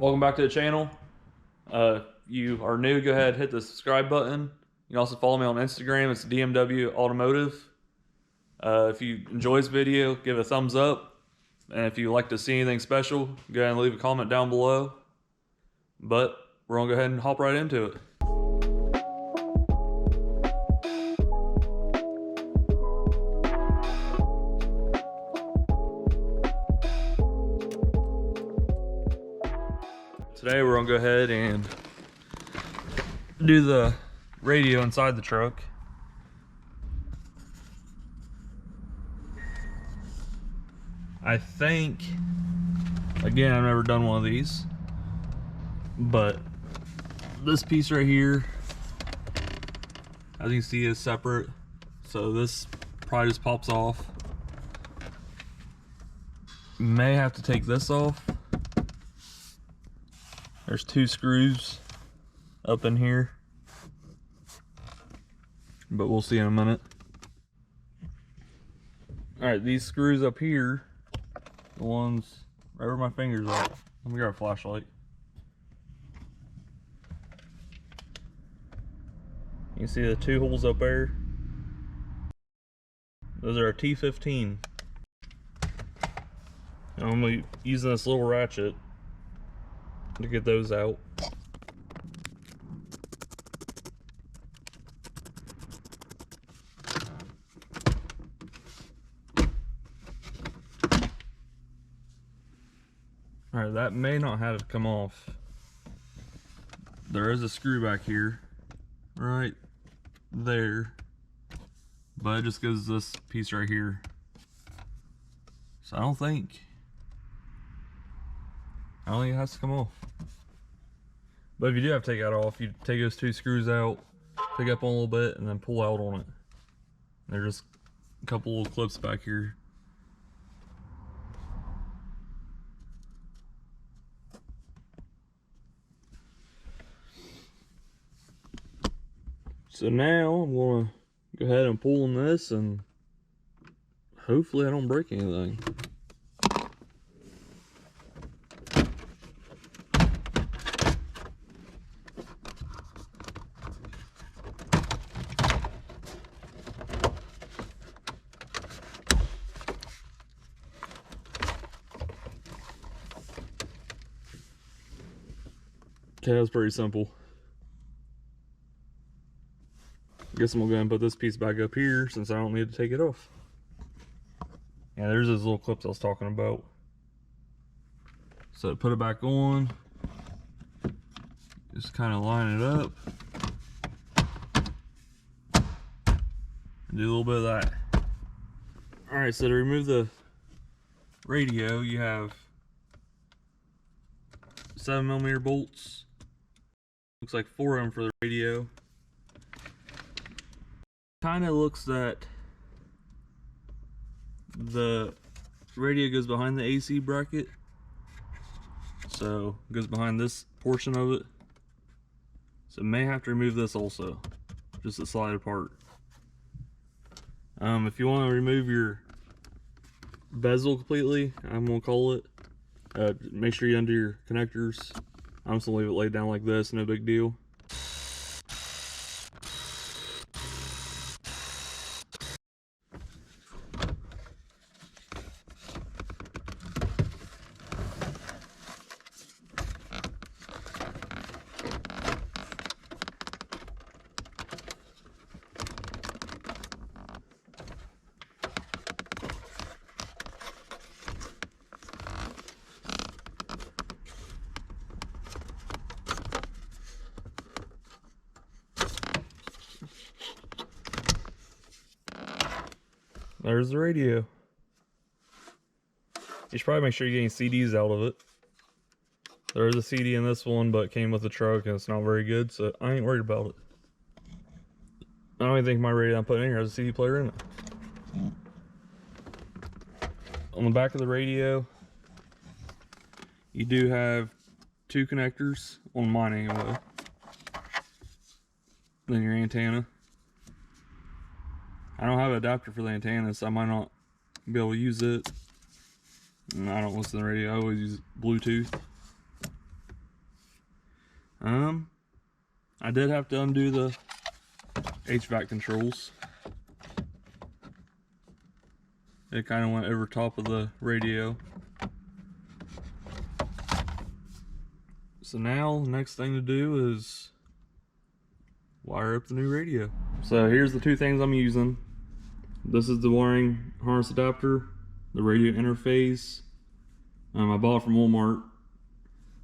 Welcome back to the channel. If you are new, go ahead, hit the subscribe button. You can also follow me on Instagram. It's DMW Automotive. If you enjoy this video, give it a thumbs up. And if you'd like to see anything special, go ahead and leave a comment down below. But we're gonna go ahead and hop right into it. Today we're gonna go ahead and do the radio inside the truck. I think, again, I've never done one of these, but this piece right here, as you can see, is separate. So this probably just pops off. May have to take this off. There's two screws up in here, but we'll see in a minute. All right, these screws up here, the ones right where my fingers are. Let me grab a flashlight. You can see the two holes up there. Those are a T15. I'm gonna be using this little ratchet to get those out. All right, that may not have it come off. There is a screw back here, right there, but it just goes this piece right here. So I don't think it has to come off. But if you do have to take that off, you take those two screws out, pick up on a little bit, and then pull out on it. There's just a couple little clips back here. So now I'm gonna go ahead and pull on this, and hopefully I don't break anything. Okay, that was pretty simple. I guess I'm gonna go ahead and put this piece back up here since I don't need to take it off. Yeah, there's those little clips I was talking about. So put it back on. Just kind of line it up. And do a little bit of that. Alright, so to remove the radio, you have 7mm bolts. Looks like 4 of them for the radio. Kind of looks that the radio goes behind the AC bracket, so it goes behind this portion of it. So may have to remove this also, just to slide apart. If you want to remove your bezel completely, I'm gonna call it, make sure you undo your connectors. I'm just gonna leave it laid down like this, no big deal. There's the radio. You should probably make sure you're getting CDs out of it. There is a CD in this one, but it came with the truck and it's not very good, so I ain't worried about it. I don't even think my radio I'm putting in here has a CD player in it. On the back of the radio, you do have 2 connectors, on mine anyway. Then your antenna. I don't have an adapter for the antenna, so I might not be able to use it. And I don't listen to the radio, I always use Bluetooth. I did have to undo the HVAC controls. It kind of went over top of the radio. So now, next thing to do is wire up the new radio. So here's the two things I'm using. This is the wiring harness adapter, the radio interface. I bought it from Walmart.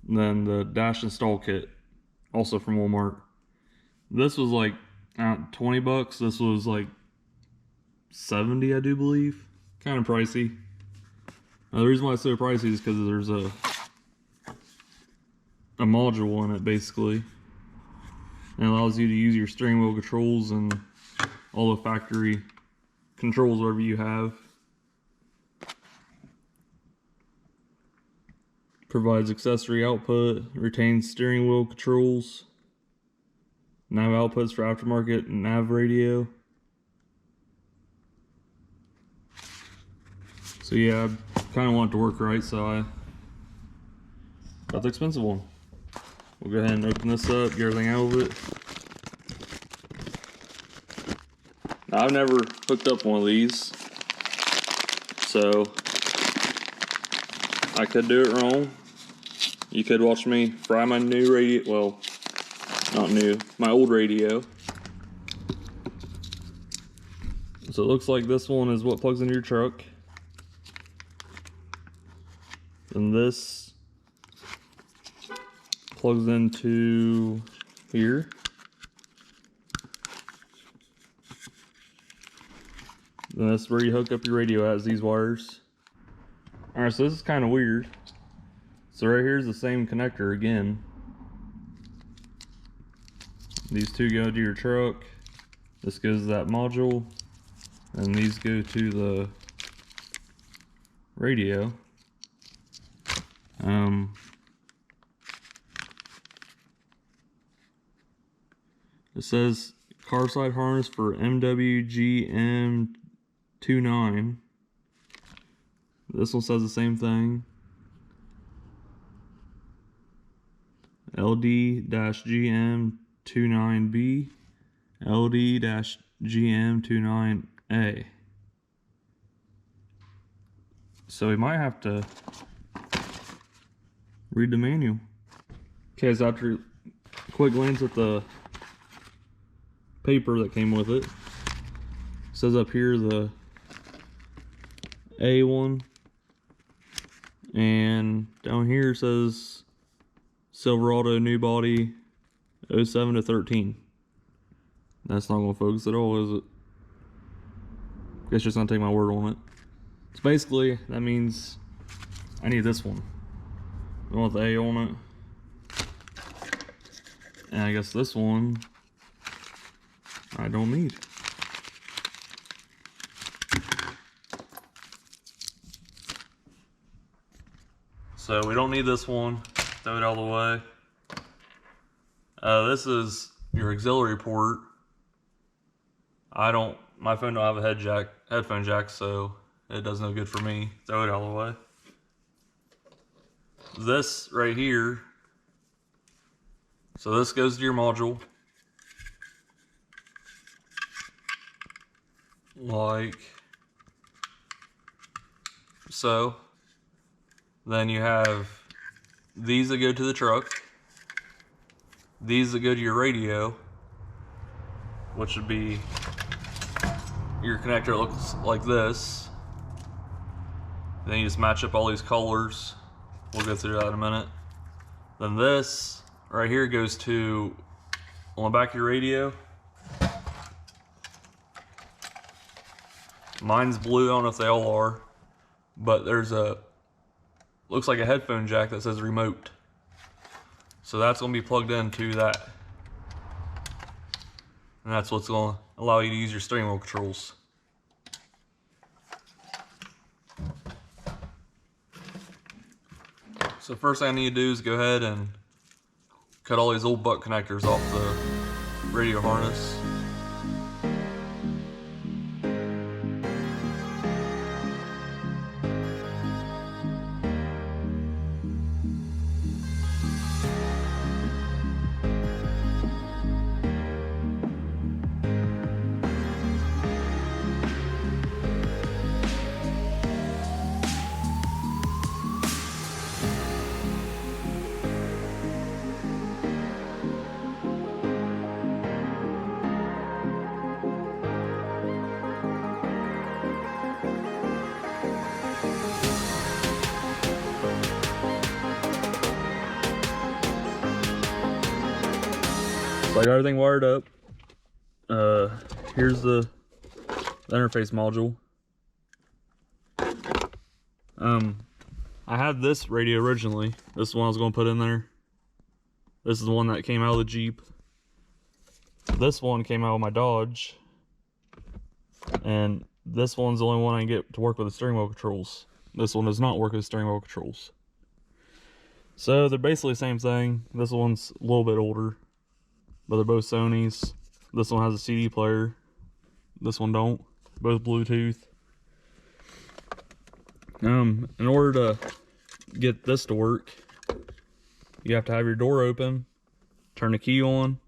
And then the dash install kit, also from Walmart. This was like 20 bucks. This was like 70, I do believe. Kind of pricey. The reason why it's so pricey is because there's a module in it, basically. And it allows you to use your steering wheel controls and all the factory controls, whatever you have. Provides accessory output, retains steering wheel controls, nav outputs for aftermarket and nav radio. So yeah, I kind of want it to work right, so I got the expensive one. We'll go ahead and open this up, get everything out of it. Now, I've never hooked up one of these, so I could do it wrong. You could watch me fry my new radio, well, not new, my old radio. So it looks like this one is what plugs into your truck. And this plugs into here. And that's where you hook up your radio at, is these wires. Alright, so this is kind of weird. So right here is the same connector again. These two go to your truck. This goes to that module. And these go to the radio. It says car side harness for MWGM29. This one says the same thing. LD-GM29B, LD-GM29A. So we might have to read the manual. Okay, so after a quick glance at the paper that came with it, it says up here the A1, and down here says Silverado new body 07 to 13. That's not going to focus at all, is it? I guess just going to take my word on it. So basically, that means I need this one. The one with the A on it. And I guess this one I don't need. So we don't need this one. Throw it all the way. This is your auxiliary port. My phone don't have a headphone jack, so it does no good for me. Throw it all the way. This right here, so this goes to your module. Like so. Then you have these that go to the truck, these that go to your radio, which would be your connector. It looks like this. Then you just match up all these colors. We'll go through that in a minute. Then this right here goes to on the back of your radio. Mine's blue, I don't know if they all are, but there's looks like a headphone jack that says remote. So that's going to be plugged into that. And that's what's going to allow you to use your steering wheel controls. So first thing I need to do is go ahead and cut all these old butt connectors off the radio harness. So I got everything wired up. Here's the interface module. I had this radio originally. This is the one I was going to put in there. This is the one that came out of the Jeep. This one came out of my Dodge. And this one's the only one I can get to work with the steering wheel controls. This one does not work with steering wheel controls. So they're basically the same thing. This one's a little bit older, but they're both Sonys. This one has a CD player. This one don't. Both Bluetooth. In order to get this to work, you have to have your door open, turn the key on,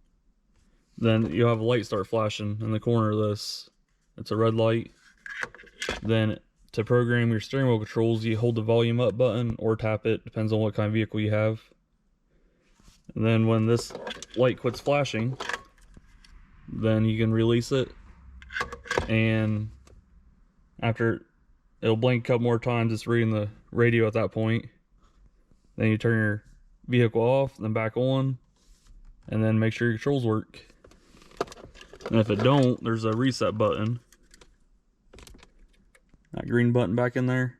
then you'll have a light start flashing in the corner of this. It's a red light. Then to program your steering wheel controls, you hold the volume up button or tap it, depends on what kind of vehicle you have. And then when this light quits flashing, then you can release it, and after it'll blink a couple more times, it's reading the radio at that point. Then you turn your vehicle off, then back on, and then make sure your controls work. And if it don't, there's a reset button. That green button back in there.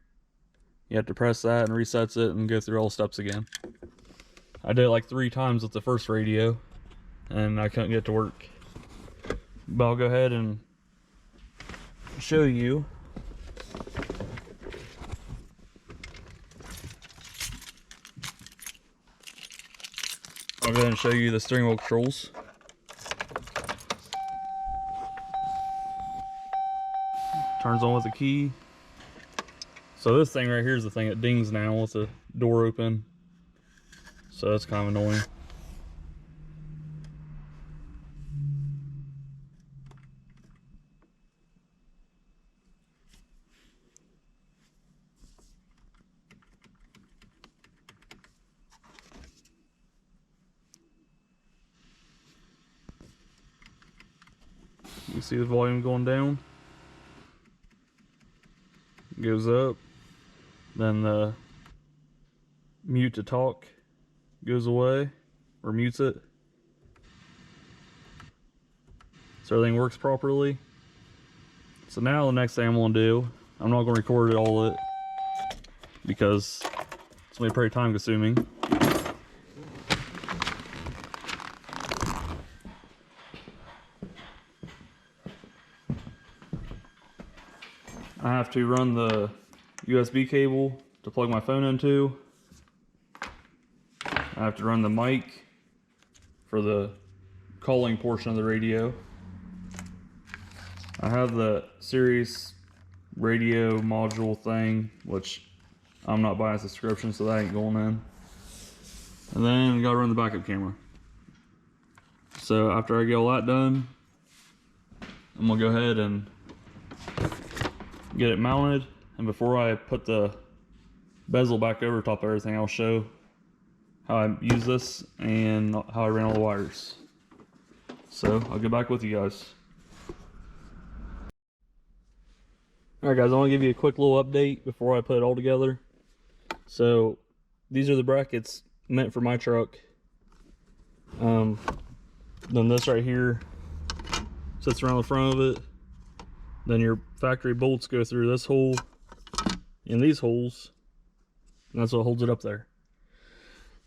You have to press that and resets it and go through all the steps again. I did it like 3 times with the first radio, and I couldn't get it to work. But I'll go ahead and show you. I'll go ahead and show you the steering wheel controls. Turns on with a key. So this thing right here is the thing that dings now with the door open. So that's kind of annoying. You see the volume going down, goes up, then the mute to talk goes away, or mutes it, so everything works properly. So now the next thing I'm going to do, I'm not going to record it all because it's going to be pretty time consuming. I have to run the USB cable to plug my phone into. I have to run the mic for the calling portion of the radio. I have the Sirius radio module thing, which I'm not buying a subscription, so that ain't going in. And then I gotta run the backup camera. So after I get all that done, I'm gonna go ahead and get it mounted, and before I put the bezel back over top of everything, I'll show how I use this and how I ran all the wires. So I'll get back with you guys. Alright guys, I want to give you a quick little update before I put it all together. So these are the brackets meant for my truck. Then this right here sits around the front of it. Then your factory bolts go through this hole and these holes, and that's what holds it up there.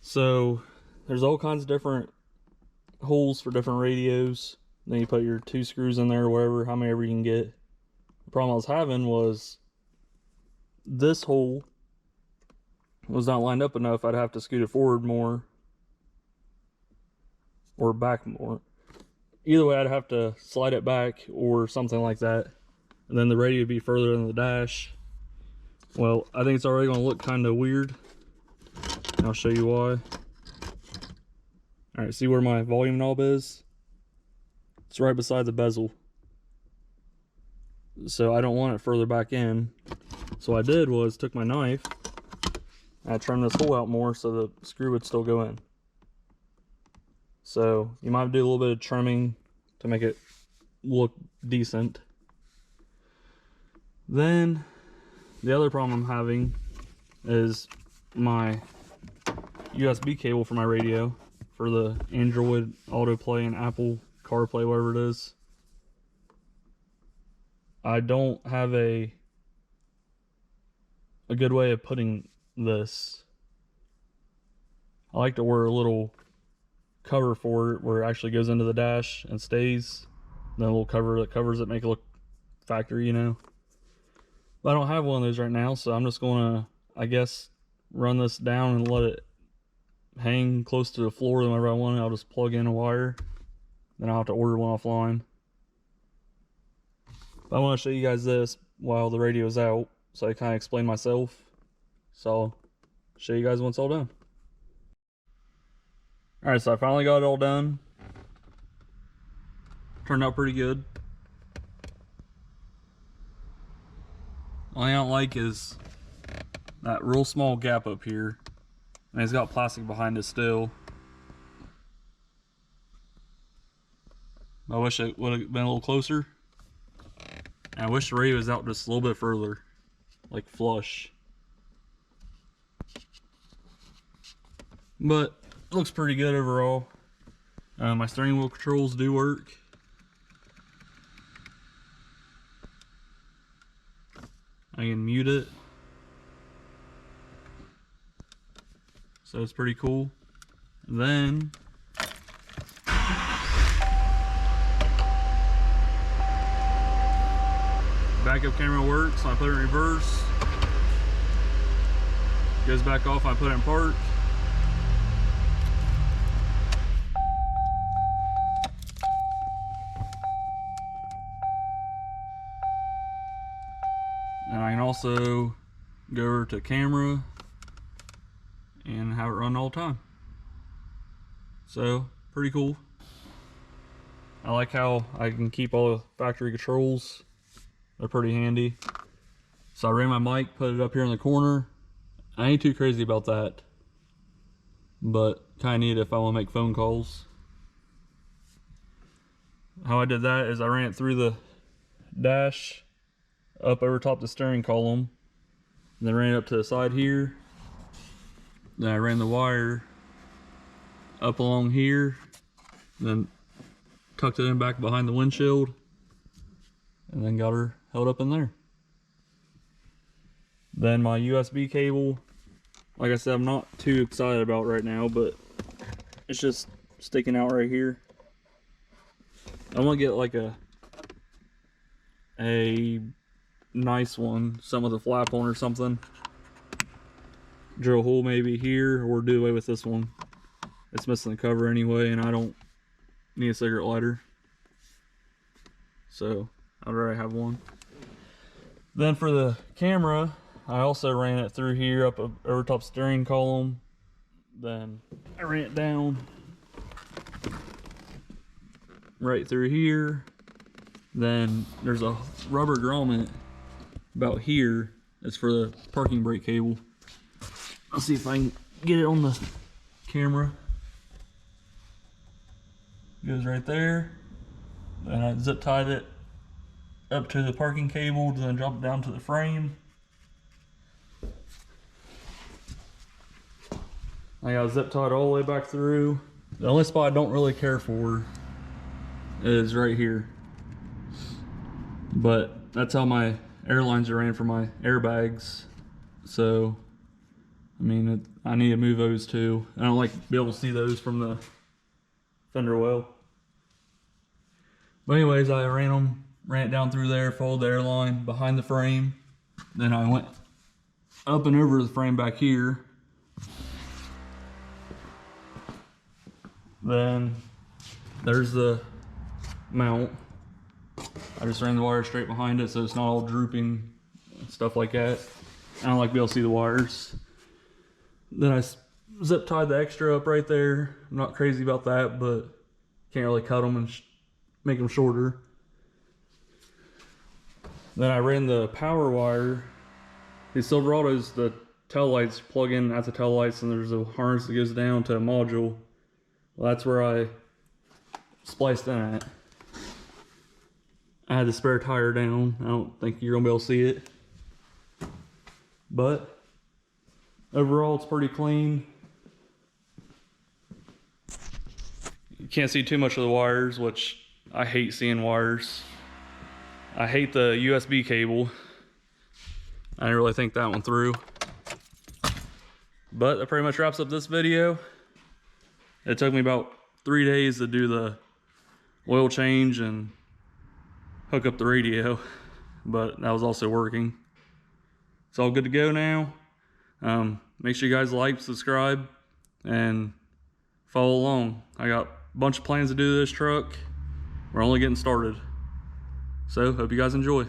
So there's all kinds of different holes for different radios. Then you put your 2 screws in there, or whatever, how many ever you can get. The problem I was having was this hole was not lined up enough. I'd have to scoot it forward more or back more. Either way, I'd have to slide it back or something like that. And then the radio would be further in the dash. Well, I think it's already going to look kind of weird. And I'll show you why. Alright, see where my volume knob is? It's right beside the bezel. So I don't want it further back in. So what I did was took my knife and I trimmed this hole out more so the screw would still go in. So you might do a little bit of trimming to make it look decent. Then the other problem I'm having is my USB cable for my radio for the Android autoplay and Apple CarPlay, whatever it is. I don't have a good way of putting this. I like to wear a little cover for it where it actually goes into the dash and stays. Then a little cover that covers it, make it look factory, you know. But I don't have one of those right now, so I'm just gonna, I guess, run this down and let it hang close to the floor. Whenever I want it, I'll just plug in a wire. Then I'll have to order one offline. But I want to show you guys this while the radio's out, so I kind of explain myself. So I'll show you guys when it's all done. Alright, so I finally got it all done. Turned out pretty good. Only I don't like is that real small gap up here. And it's got plastic behind it still. I wish it would have been a little closer. And I wish the radio was out just a little bit further. Like flush. But it looks pretty good overall. My steering wheel controls do work. I can mute it. So it's pretty cool. Then backup camera works. I put it in reverse. Goes back off. I put it in park. And I can also go over to camera and have it run all the time. So pretty cool. I like how I can keep all the factory controls. They're pretty handy. So I ran my mic, put it up here in the corner. I ain't too crazy about that, but kind of need it if I want to make phone calls. How I did that is I ran it through the dash, up over top the steering column, and then ran it up to the side here. Then I ran the wire up along here, then tucked it in back behind the windshield, and then got her held up in there. Then my USB cable, like I said, I'm not too excited about right now, but it's just sticking out right here. I want to get like a nice one, some with a flap on or something. Drill a hole maybe here, or do away with this one. It's missing the cover anyway, and I don't need a cigarette lighter, so I'd rather have one. Then for the camera, I also ran it through here up over top steering column. Then I ran it down right through here. Then there's a rubber grommet about here. It's for the parking brake cable. I'll see if I can get it on the camera. Goes right there. Then I zip tied it up to the parking cable, then drop it down to the frame. I got zip tied all the way back through. The only spot I don't really care for is right here. But that's how my airlines are ran for my airbags. So, I mean, I need to move those too. I don't like to be able to see those from the fender well. But anyways, I ran it down through there, followed the airline behind the frame. Then I went up and over the frame back here. Then there's the mount. I just ran the wire straight behind it so it's not all drooping and stuff like that. I don't like to be able to see the wires. Then I zip tied the extra up right there. I'm not crazy about that, but can't really cut them and make them shorter. Then I ran the power wire. These Silverados, the tail lights plug in at the tail lights, and there's a harness that goes down to a module. Well, that's where I spliced in at. I had the spare tire down. I don't think you're gonna be able to see it, but overall it's pretty clean. You can't see too much of the wires, which I hate seeing wires. I hate the USB cable. I didn't really think that one through. But that pretty much wraps up this video. It took me about 3 days to do the oil change and hook up the radio, but that was also working. It's all good to go now. Make sure you guys like, subscribe, and follow along. I got a bunch of plans to do this truck. We're only getting started. So, hope you guys enjoy.